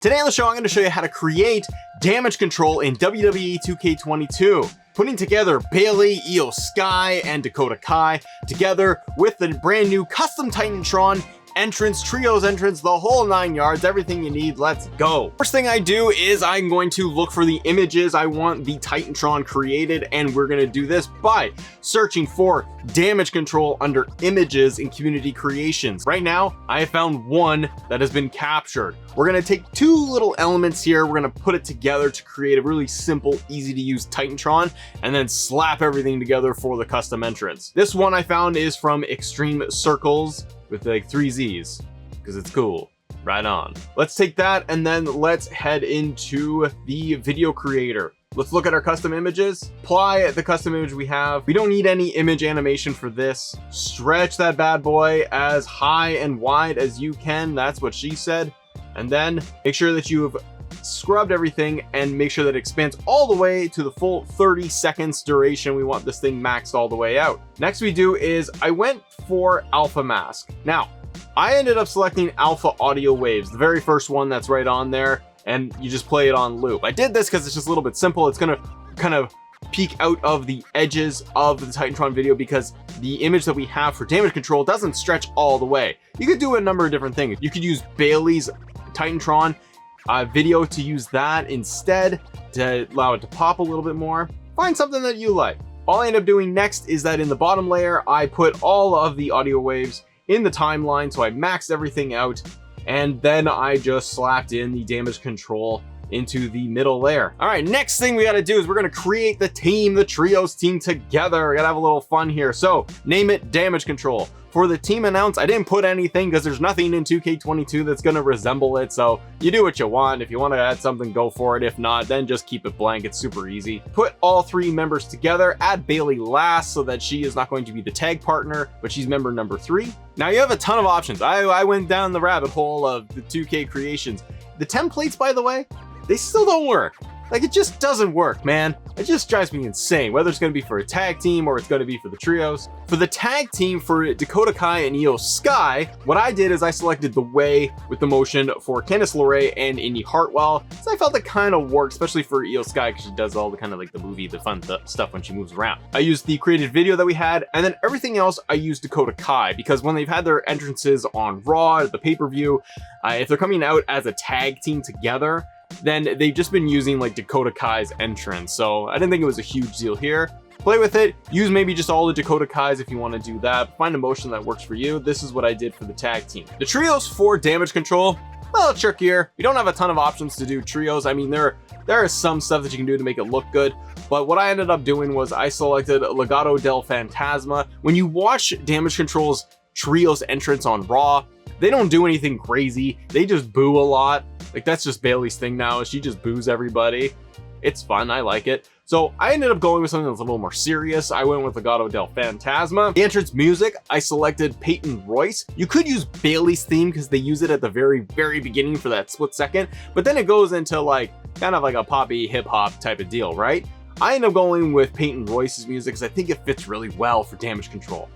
Today on the show, I'm going to show you how to create damage control in WWE 2K22. Putting together Bayley, Io Sky, and Dakota Kai together with the brand new custom Titantron entrance, trios entrance, the whole 9 yards, everything you need. Let's go. First thing I do is I'm going to look for the images I want the Titantron created, and we're going to do this by searching for damage control under images in community creations. Right now, I have found one that has been captured. We're going to take two little elements here. We're going to put it together to create a really simple, easy to use Titantron, and then slap everything together for the custom entrance. This one I found is from Extreme Circles with like 3 Z's because it's cool. Right on. Let's take that and then let's head into the video creator. Let's look at our custom images. Apply the custom image we have. We don't need any image animation for this. Stretch that bad boy as high and wide as you can. That's what she said. And then make sure that you've scrubbed everything and make sure that it expands all the way to the full 30 seconds duration. We want this thing maxed all the way out. Next we do is I went for alpha mask. Now, I ended up selecting alpha audio waves, the very first one that's right on there, and you just play it on loop. I did this because it's just a little bit simple. It's gonna kind of peek out of the edges of the Titantron video because the image that we have for damage control doesn't stretch all the way. You could do a number of different things. You could use Bayley's Titantron video to use that instead to allow it to pop a little bit more. Find something that you like. All I end up doing next is that in the bottom layer, I put all of the audio waves in the timeline, so I maxed everything out, and then I just slapped in the damage control into the middle layer. All right, next thing we gotta do is we're gonna create the team, the trios team together. We gotta have a little fun here. So name it damage control. For the team announce, I didn't put anything because there's nothing in 2K22 that's gonna resemble it. So you do what you want. If you want to add something, go for it. If not, then just keep it blank. It's super easy. Put all 3 members together. Add Bayley last so that she is not going to be the tag partner, but she's member number 3. Now you have a ton of options. I went down the rabbit hole of the 2K creations. The templates, by the way, they still don't work. Like, it just doesn't work, man. It just drives me insane, whether it's going to be for a tag team or it's going to be for the trios. For the tag team, for Dakota Kai and Io Sky, what I did is I selected the way with the motion for Candice LeRae and Indy Hartwell. So I felt it kind of worked, especially for Io Sky because she does all the kind of like the movie, the fun stuff when she moves around. I used the created video that we had, and then everything else I used Dakota Kai because when they've had their entrances on Raw, the pay-per-view, if they're coming out as a tag team together, then they've just been using like Dakota Kai's entrance. So I didn't think it was a huge deal here. Play with it. Use maybe just all the Dakota Kais if you want to do that. Find a motion that works for you. This is what I did for the tag team. The trios for damage control, well, trickier. We don't have a ton of options to do trios. I mean, there is some stuff that you can do to make it look good. But what I ended up doing was I selected Legado del Fantasma. When you watch Damage Control's trios entrance on Raw, they don't do anything crazy. They just boo a lot. Like, that's just Bayley's thing now. She just boos everybody. It's fun. I like it. So I ended up going with something that's a little more serious. I went with Legado del Fantasma. The entrance music, I selected Peyton Royce. You could use Bayley's theme because they use it at the very, very beginning for that split second. But then it goes into like kind of like a poppy hip hop type of deal, right? I ended up going with Peyton Royce's music because I think it fits really well for damage control.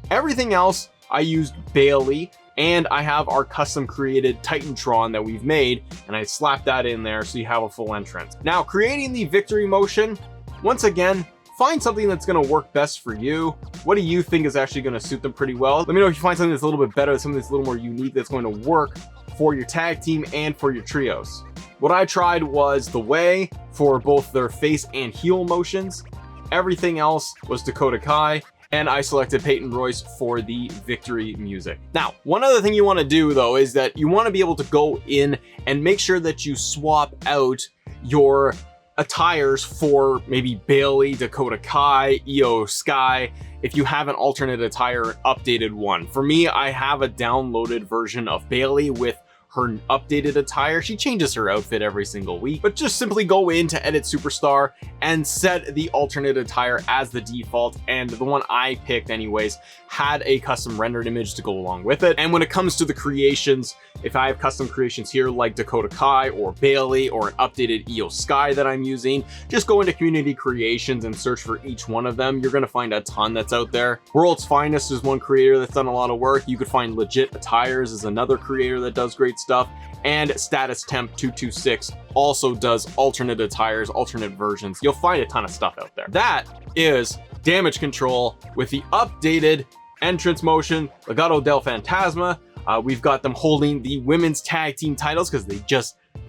Everything else, I used Bayley. And I have our custom created Titantron that we've made, and I slapped that in there so you have a full entrance. Now, creating the victory motion, once again, find something that's going to work best for you. What do you think is actually going to suit them pretty well? Let me know if you find something that's a little bit better, something that's a little more unique that's going to work for your tag team and for your trios. What I tried was the way for both their face and heel motions. Everything else was Dakota Kai. And I selected Peyton Royce for the victory music. Now, one other thing you want to do though is that you want to be able to go in and make sure that you swap out your attires for maybe Bayley, Dakota Kai, Io Sky, if you have an alternate attire updated one. For me, I have a downloaded version of Bayley with her updated attire. She changes her outfit every single week, but just simply go into Edit Superstar and set the alternate attire as the default. And the one I picked anyways had a custom rendered image to go along with it. And when it comes to the creations, if I have custom creations here like Dakota Kai or Bayley or an updated Io Sky that I'm using, just go into community creations and search for each one of them. You're gonna find a ton that's out there. World's Finest is one creator that's done a lot of work. You could find Legit Attires is another creator that does great stuff. And Status Temp 226 also does alternate attires, alternate versions. You'll find a ton of stuff out there. That is Damage Control with the updated entrance motion, Legado del Fantasma. We've got them holding the women's tag team titles because they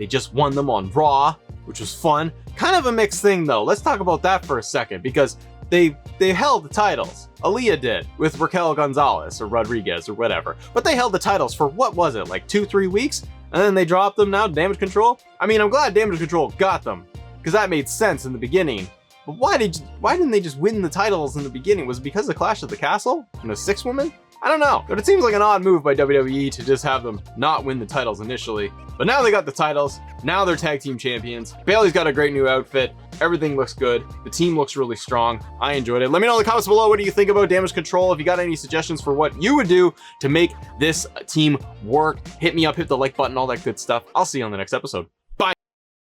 just won them on Raw, which was fun. Kind of a mixed thing though. Let's talk about that for a second because they held the titles. Aaliyah did with Raquel Gonzalez or Rodriguez or whatever. But they held the titles for what was it, like 2-3 weeks? And then they dropped them now, Damage Control? I mean, I'm glad Damage Control got them because that made sense in the beginning. But why didn't they just win the titles in the beginning? Was it because of Clash at the Castle and the 6 woman? I don't know, but it seems like an odd move by WWE to just have them not win the titles initially. But now they got the titles, now they're tag team champions. Bayley's got a great new outfit, everything looks good, the team looks really strong. I enjoyed it. Let me know in the comments below, what do you think about Damage Control? If you got any suggestions for what you would do to make this team work, hit me up, hit the like button, all that good stuff. I'll see you on the next episode.